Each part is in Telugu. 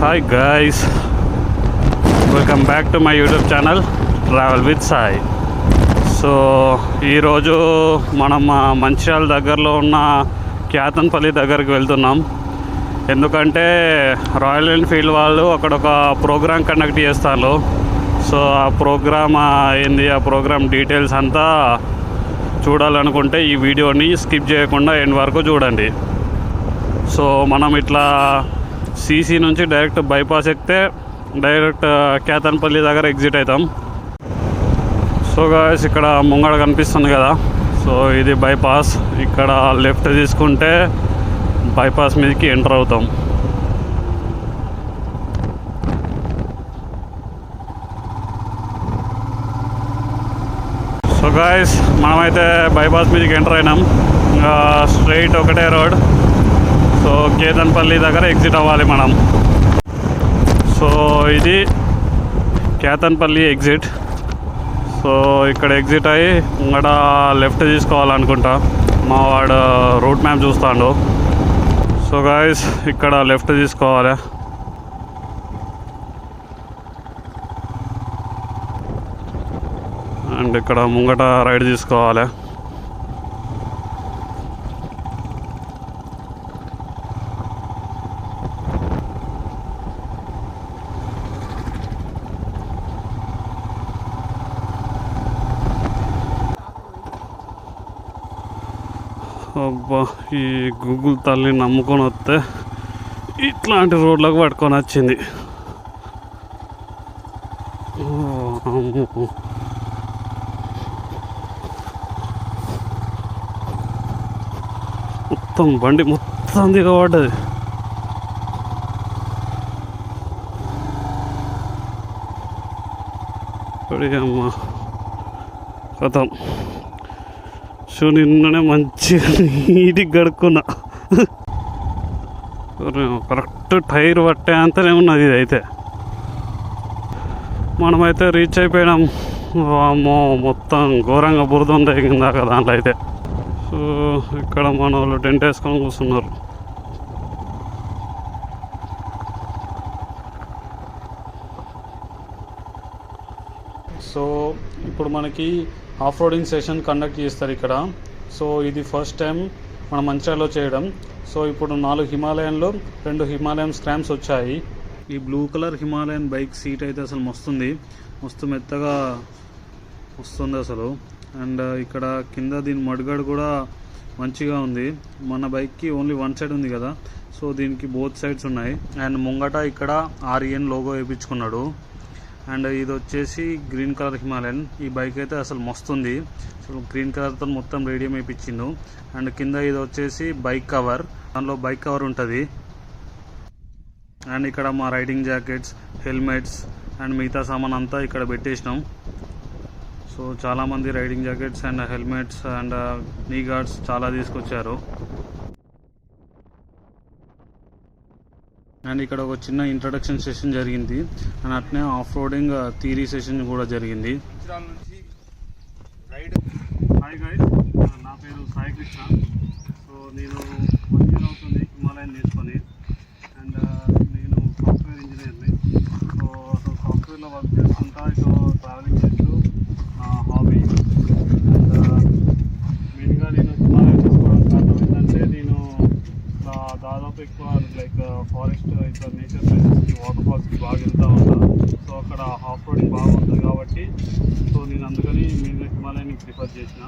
Hi guys, welcome back to my YouTube channel Travel with Sai. So ఈరోజు మనం మంచిర్యాల దగ్గరలో ఉన్న క్యాతన్పల్లి దగ్గరికి వెళ్తున్నాం. ఎందుకంటే రాయల్ ఎన్ఫీల్డ్ వాళ్ళు అక్కడ ఒక ప్రోగ్రామ్ కండక్ట్ చేస్తారు. సో ఆ ప్రోగ్రామ్ ఏంది, ఆ ప్రోగ్రామ్ డీటెయిల్స్ అంతా చూడాలనుకుంటే ఈ వీడియోని స్కిప్ చేయకుండా ఎండ్ వరకు చూడండి. సో మనం ఇట్లా సీసీ నుంచి డైరెక్ట్ బైపాస్ ఎక్కితే డైరెక్ట్ క్యాతన్పల్లి దగ్గర ఎగ్జిట్ అవుతాం. సో గాయ్స్, ఇక్కడ ముంగడ కనిపిస్తుంది కదా, సో ఇది బైపాస్. ఇక్కడ లెఫ్ట్ తీసుకుంటే బైపాస్ మీదకి ఎంటర్ అవుతాం. సో గాయ్స్, మనమైతే బైపాస్ మీదకి ఎంటర్ అయినాం. స్ట్రైట్ ఒకటే రోడ్. సో కేతన్పల్లి దగ్గర ఎగ్జిట్ అవ్వాలి మనం. సో ఇది కేతన్పల్లి ఎగ్జిట్. సో ఇక్కడ ఎగ్జిట్ అయ్యి ఇక్కడ లెఫ్ట్ తీసుకోవాలనుకుంటా. మా వాడు రూట్ మ్యాప్ చూస్తాడు. సో గాయస్, ఇక్కడ లెఫ్ట్ తీసుకోవాలి. అండ్ ఇక్కడ ముంగట రైట్ తీసుకోవాలి. అబ్బా, ఈ గూగుల్ తల్లిని నమ్ముకొని వస్తే ఇట్లాంటి రోడ్లకు పట్టుకొని వచ్చింది. మొత్తం బండి మొత్తం దిగబడ్డది. అమ్మా కథం. సో నిన్ననే మంచిగా నీటికి గడుక్కున్నా. కరెక్ట్ టైర్ పట్టే అంతనే ఉన్నది. ఇది అయితే మనమైతే రీచ్ అయిపోయినాం. అమ్మో, మొత్తం ఘోరంగా బురద ఉంది కిందాక దాంట్లో అయితే. సో ఇక్కడ మన వాళ్ళు టెంట్ వేసుకొని కూర్చున్నారు. సో ఇప్పుడు మనకి ఆఫ్ రోడింగ్ సెషన్ కండక్ట్ చేస్తారు ఇక్కడ. సో ఇది ఫస్ట్ టైం మనం మంచిర్యాలలో చేయడం. సో ఇప్పుడు 4 హిమాలయన్లు 2 హిమాలయన్ స్క్రామ్స్ వచ్చాయి. ఈ blue colour Himalayan bike seat అయితే అసలు మస్తు మెత్తగా వస్తుంది అసలు. అండ్ ఇక్కడ కింద దీని మడ్గాడ్ కూడా మంచిగా ఉంది. మన బైక్కి ఓన్లీ వన్ సైడ్ ఉంది కదా, సో దీనికి బోత్ సైడ్స్ ఉన్నాయి. అండ్ ముంగట ఇక్కడ REN లోగో వేయించుకున్నాడు. అండ్ ఇది వచ్చేసి గ్రీన్ కలర్ హిమాలయన్. ఈ బైక్ అయితే అసలు మస్తుంది. సో గ్రీన్ కలర్తో మొత్తం రేడియం వేయించిండు. అండ్ కింద ఇది వచ్చేసి బైక్ కవర్, దానిలో బైక్ కవర్ ఉంటుంది. అండ్ ఇక్కడ మా రైడింగ్ జాకెట్స్, హెల్మెట్స్ అండ్ మిగతా సామాన్ అంతా ఇక్కడ పెట్టేసినాం. సో చాలామంది riding jackets and helmets and నీ గార్డ్స్ చాలా తీసుకొచ్చారు. అండ్ ఇక్కడ ఒక చిన్న ఇంట్రడక్షన్ సెషన్ జరిగింది. అండ్ అట్నే ఆఫ్ రోడింగ్ థియరీ సెషన్ కూడా జరిగింది. హాయ్ గైస్, నా పేరు సాయి కృష్ణ. సో నేను 1 year అవుతుంది హిమాలయన్ నేర్చుకొని. అండ్ నేను సాఫ్ట్వేర్ ఇంజనీర్ని. సో సాఫ్ట్వేర్లో వర్క్ చేసుకుంటా ఇటు ట్రావెలింగ్ చేస్తూ హాబీ. అండ్ మెయిన్గా నేను హిమాలయన్ తీసుకోవడం కారణం ఏంటంటే, నేను దాదాపు ఎక్కువ లైక్ ఫారెస్ట్ ఇట్లా నేచర్ ప్లేసెస్కి, వాటర్ ఫాల్స్కి బాగా వెళ్తూ ఉంటాను. సో అక్కడ ఆఫ్ రోడింగ్ బాగా ఉంటుంది కాబట్టి సో నేను అందుకని మెయిన్గా హిమాలయాన్ని ప్రిఫర్ చేసిన.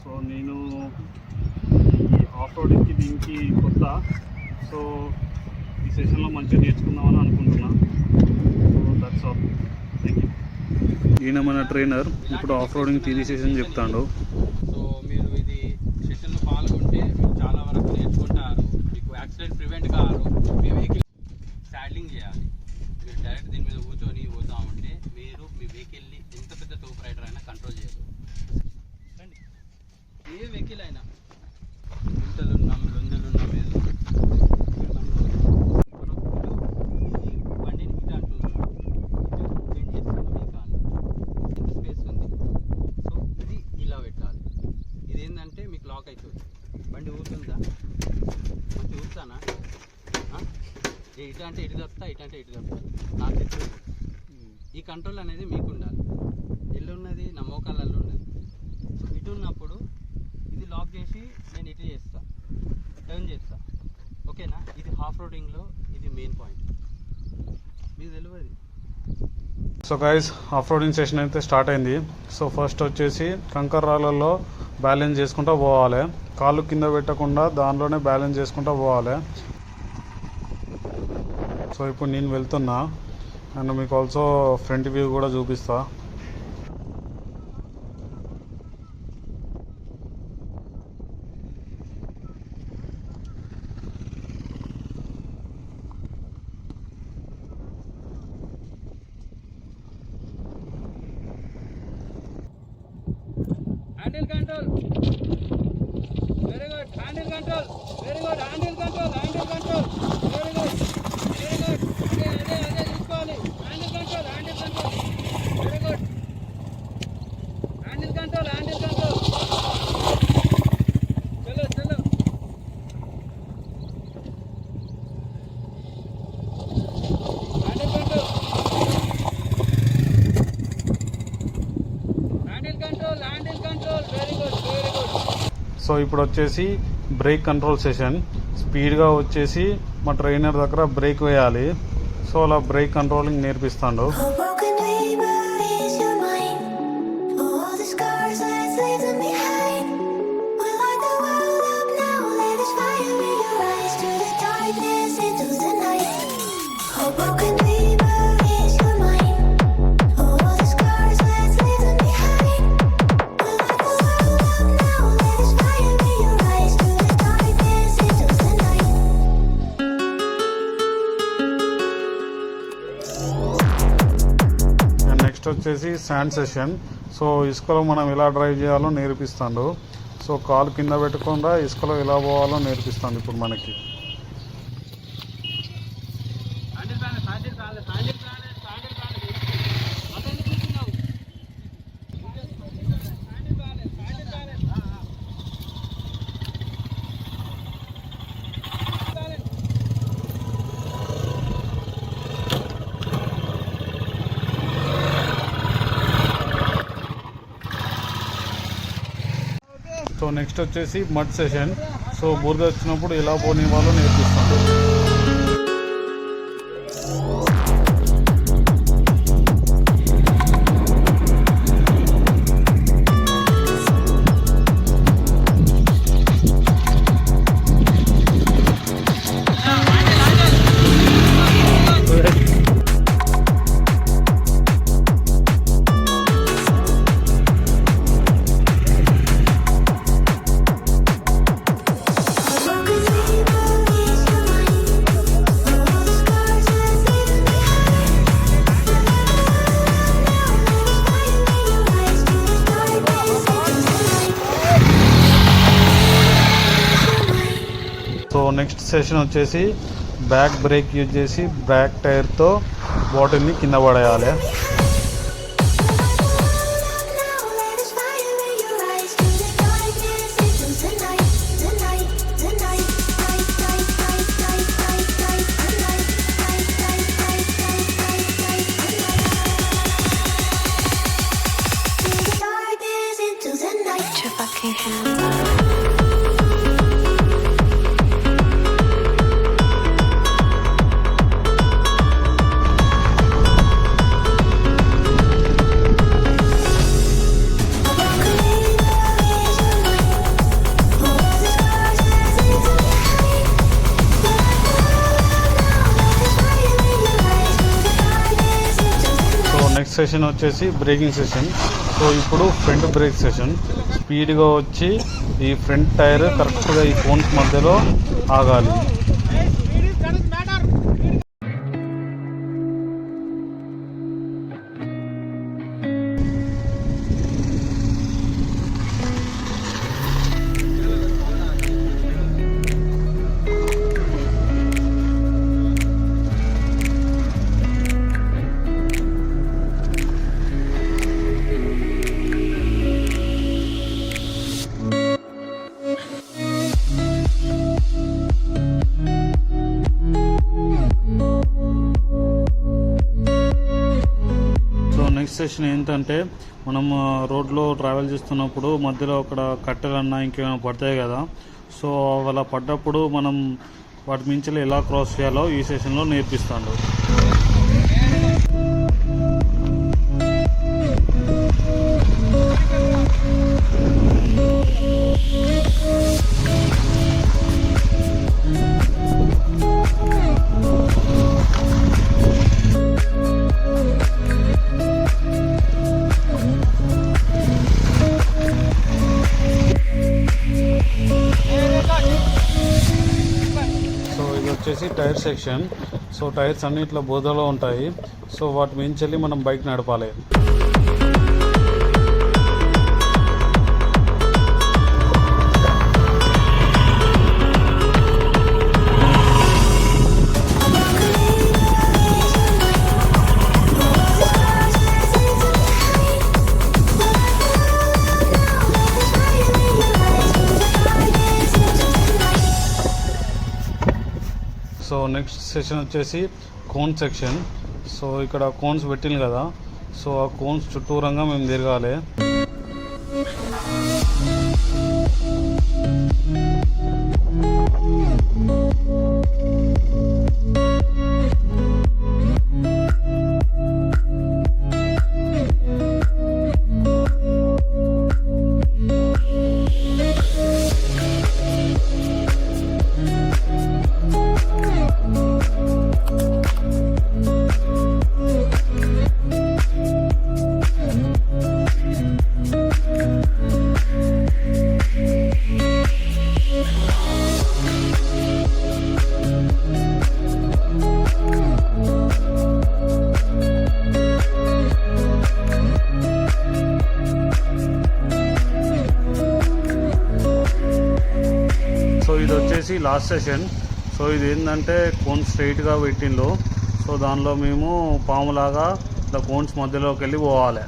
సో నేను ఈ ఆఫ్ రోడింగ్కి దీనికి కొత్త. సో ఈ సెషన్లో మంచిగా నేర్చుకుందామని అనుకుంటున్నా. So that's all. Thank you. ఈయన మన ట్రైనర్ ఇప్పుడు ఆఫ్ రోడింగ్ థియరీ సెషన్ చెప్తాడు. సో మీరు ఇది సెషన్లో పాల్గొంటే మీరు చాలా వరకు నేర్చుకుంటారు. మీకు యాక్సిడెంట్ ప్రివెంట్ కారు. మీ వెహికల్ స్టాండింగ్ చేయాలి. మీరు డైరెక్ట్ దీని మీద కూర్చొని పోతా ఉంటే మీరు మీ వెహికల్ని ఎంత పెద్ద టోప్ రైడర్ అయినా కంట్రోల్ చేయదు. ఏ వెహికల్ అయినా గుంతలున్నాం, లొందలున్నాం, ఏదో బండిని ఇటు అంటున్నాం, బెండ్ చేస్తున్నాం. ఈ కాలు ఎంత స్పేస్ ఉంది. సో ఇది ఇలా పెట్టాలి. ఇదేంటంటే మీకు లాక్ అవుతుంది. బండి ఊరుతుందా? మంచి ఊరుతానా? ఇటు అంటే ఇటు తప్పుతా, ఇటు అంటే ఇటు తప్పుతా. నాకు తెలియదు. ఈ కంట్రోల్ అనేది మీకు ఉండాలి. ఎల్లు ఉన్నది నా మోకాళ్ళల్లో ఉన్నది. సో ఇటు ఉన్నప్పుడు ఇది లాక్ చేసి నేను ఇటు చేస్తా, టర్న్ చేస్తా. ఓకేనా? ఇది హాఫ్ రోడింగ్లో ఇది మెయిన్ పాయింట్, మీకు తెలియదు. So guys, off roading session అయితే స్టార్ట్ అయింది. సో ఫస్ట్ వచ్చేసి కంకర్ రాళ్ళల్లో బ్యాలెన్స్ చేసుకుంటూ పోవాలి. కాళ్ళు కింద పెట్టకుండా దానిలోనే బ్యాలెన్స్ చేసుకుంటూ పోవాలి. సో ఇప్పుడు నేను వెళ్తున్నా అండ్ మీకు ఆల్సో ఫ్రంట్ వ్యూ కూడా చూపిస్తా. Handle control, very good. Handle control, very good. Handle control, handle control, very good, very good. అదే చూసుకోవాలి. Handle control, handle control, very good. Handle control, handle control, చలో చలో. Handle control, handle control, handle control, very good, very good. So ఇప్పుడు వచ్చేసి బ్రేక్ కంట్రోల్ సెషన్. స్పీడ్గా వచ్చేసి మా ట్రైనర్ దగ్గర బ్రేక్ వేయాలి. సో అలా బ్రేక్ కంట్రోలింగ్ నేర్పిస్తాడు. నెక్స్ట్ వచ్చేసి శాండ్ సెషన్. సో ఇసుకలో మనం ఎలా డ్రైవ్ చేయాలో నేర్పిస్తాడు. సో కాలు కింద పెట్టకుండా ఇసుకలో ఎలా పోవాలో నేర్పిస్తాడు ఇప్పుడు మనకి. సో నెక్స్ట్ వచ్చేసి మడ్ సెషన్. సో బురద వచ్చినప్పుడు ఎలా పోనివ్వాలో నేర్పిస్తాను. సో నెక్స్ట్ సెషన్ వచ్చేసి బ్యాక్ బ్రేక్ యూజ్ చేసి బ్యాక్ టైర్తో బాటిల్ని కింద పడేయాలి. నెక్స్ట్ సెషన్ వచ్చేసి బ్రేకింగ్ సెషన్. సో ఇప్పుడు ఫ్రంట్ బ్రేక్ సెషన్. స్పీడ్గా వచ్చి ఈ ఫ్రంట్ టైర్ కరెక్ట్గా ఈ ఫోన్స్ మధ్యలో ఆగాలి. సెషన్ ఏంటంటే మనం రోడ్లో ట్రావెల్ చేస్తున్నప్పుడు మధ్యలో అక్కడ కట్టెలన్నా ఇంకేమైనా పడతాయి కదా. సో అలా పడ్డప్పుడు మనం వాటి మించి ఎలా క్రాస్ చేయాలో ఈ సెషన్లో నేర్పిస్తాను. వచ్చేసి టైర్ సెక్షన్. సో టైర్స్ అన్ని ఇట్లా బోధలో ఉంటాయి. సో వాటి మించి మనం బైక్ నడపాలి. సో నెక్స్ట్ సెషన్ వచ్చేసి కోన్ సెక్షన్. సో ఇక్కడ కోన్స్ పెట్టింది కదా. సో ఆ కోన్స్ చుట్టూరంగా మేము తిరగాలి. ఇది వచ్చేసి లాస్ట్ సెషన్. సో ఇది ఏంటంటే కోన్స్ స్ట్రైట్గా పెట్టిండ్రు. సో దానిలో మేము పాములాగా ఇట్లా కోన్స్ మధ్యలోకి వెళ్ళి పోవాలి.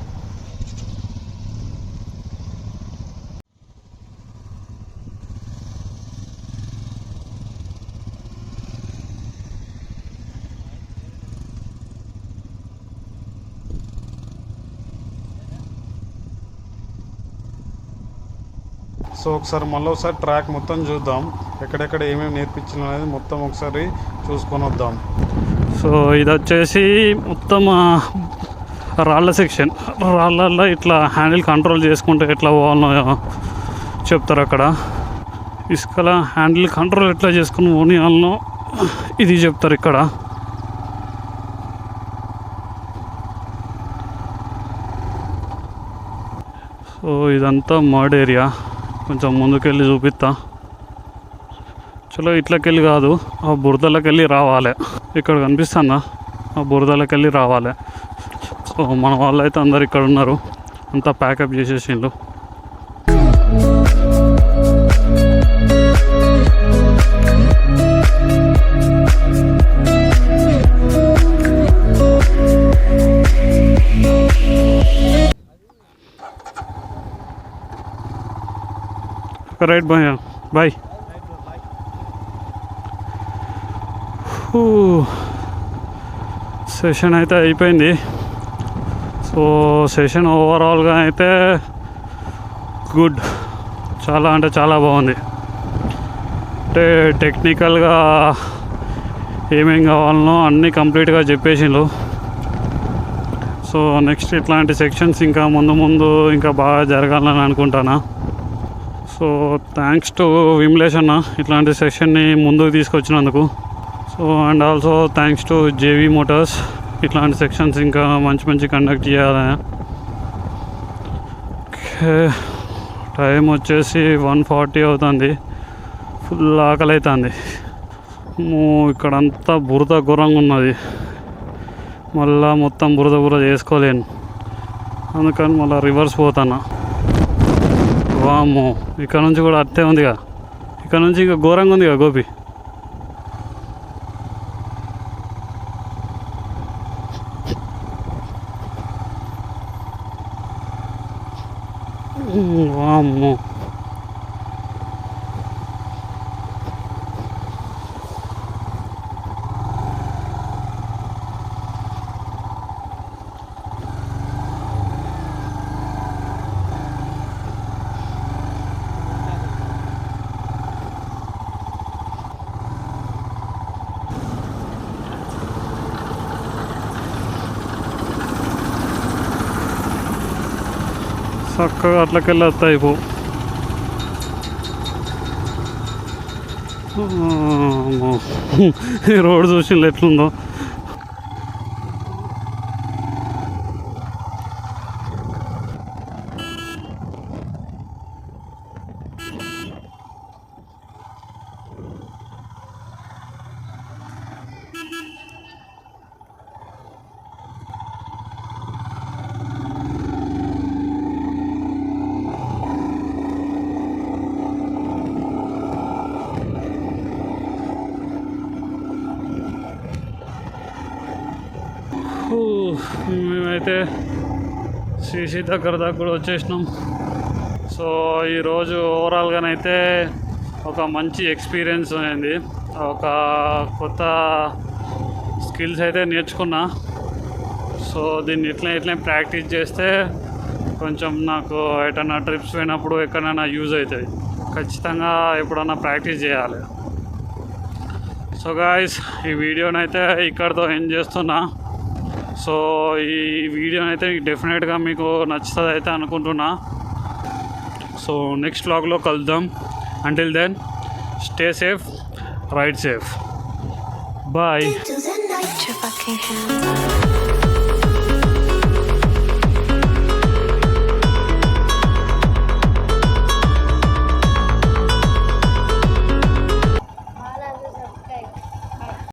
సో ఒకసారి మళ్ళీ ట్రాక్ మొత్తం చూద్దాం. ఎక్కడెక్కడ ఏమేమి నేర్పించిన అనేది మొత్తం ఒకసారి చూసుకొని వద్దాం. సో ఇది వచ్చేసి మొత్తం రాళ్ళ సెక్షన్. రాళ్ళల్లో ఇట్లా హ్యాండిల్ కంట్రోల్ చేసుకుంటే ఎట్లా పోవాలో చెప్తారు అక్కడ. ఇసుకల హ్యాండిల్ కంట్రోల్ ఎట్లా చేసుకుని పోనీయాలనో ఇది చెప్తారు ఇక్కడ. సో ఇదంతా మడ్ ఏరియా. కొంచెం ముందుకెళ్ళి చూపిస్తా. చలో ఇట్లకెళ్ళి కాదు, ఆ బురదలకెళ్ళి రావాలి. ఇక్కడ కనిపిస్తుందా, ఆ బురదలకెళ్ళి రావాలి. సో మన వాళ్ళు అయితే అందరు ఇక్కడ ఉన్నారు, అంతా ప్యాకప్ చేసేసిండ్రు. Right bye bye. సెషన్ అయితే అయిపోయింది. సో సెషన్ ఓవరాల్గా అయితే గుడ్, చాలా అంటే చాలా బాగుంది. అంటే టెక్నికల్గా ఏమేం కావాలనో అన్నీ కంప్లీట్గా చెప్పేసిండ్రు. సో నెక్స్ట్ ఇట్లాంటి సెక్షన్స్ ఇంకా ముందు ఇంకా బాగా జరగాలని అనుకుంటానా. సో థ్యాంక్స్ టు విమలేష్ అన్న ఇట్లాంటి సెషన్ని ముందుకు తీసుకొచ్చినందుకు. So and also thanks to JV Motors ఇట్లాంటి సెక్షన్స్ ఇంకా మంచి కండక్ట్ చేయాలని. టైం వచ్చేసి 1:40 అవుతుంది. ఫుల్ ఆకలి అవుతుంది. ఇక్కడంతా బురద ఘోరంగా ఉన్నది. మళ్ళా మొత్తం బురద చేసుకోలేను, అందుకని మళ్ళీ రివర్స్ పోతాను. వామ్మో, ఇక్కడ నుంచి కూడా అట్టే ఉందిగా. ఇక్కడ నుంచి ఇంకా ఘోరంగా ఉందిగా గోపి. వామ్మో, చక్కగా అట్లకెళ్ళి వస్తాయి పో. ఈ రోడ్ చూసి ఎట్లుందో. మేమైతే శ్రీశీ దగ్గర కూడా వచ్చేసినాం. సో ఈరోజు ఓవరాల్గానైతే ఒక మంచి ఎక్స్పీరియన్స్ అయింది. ఒక కొత్త స్కిల్స్ అయితే నేర్చుకున్నా. సో దీన్ని ఇట్లా ప్రాక్టీస్ చేస్తే కొంచెం నాకు ఎటన్నా ట్రిప్స్ పోయినప్పుడు ఎక్కడైనా యూజ్ అవుతుంది. ఖచ్చితంగా ఎప్పుడన్నా ప్రాక్టీస్ చేయాలి. సో గాయ్స్, ఈ వీడియోనైతే ఇక్కడితో ఎండ్ చేస్తున్నా. సో ఈ వీడియోనైతే డెఫినెట్గా మీకు నచ్చుతుంది అయితే అనుకుంటున్నా. సో నెక్స్ట్ వ్లాగ్లో కలుద్దాం. Until then stay safe, ride safe, bye.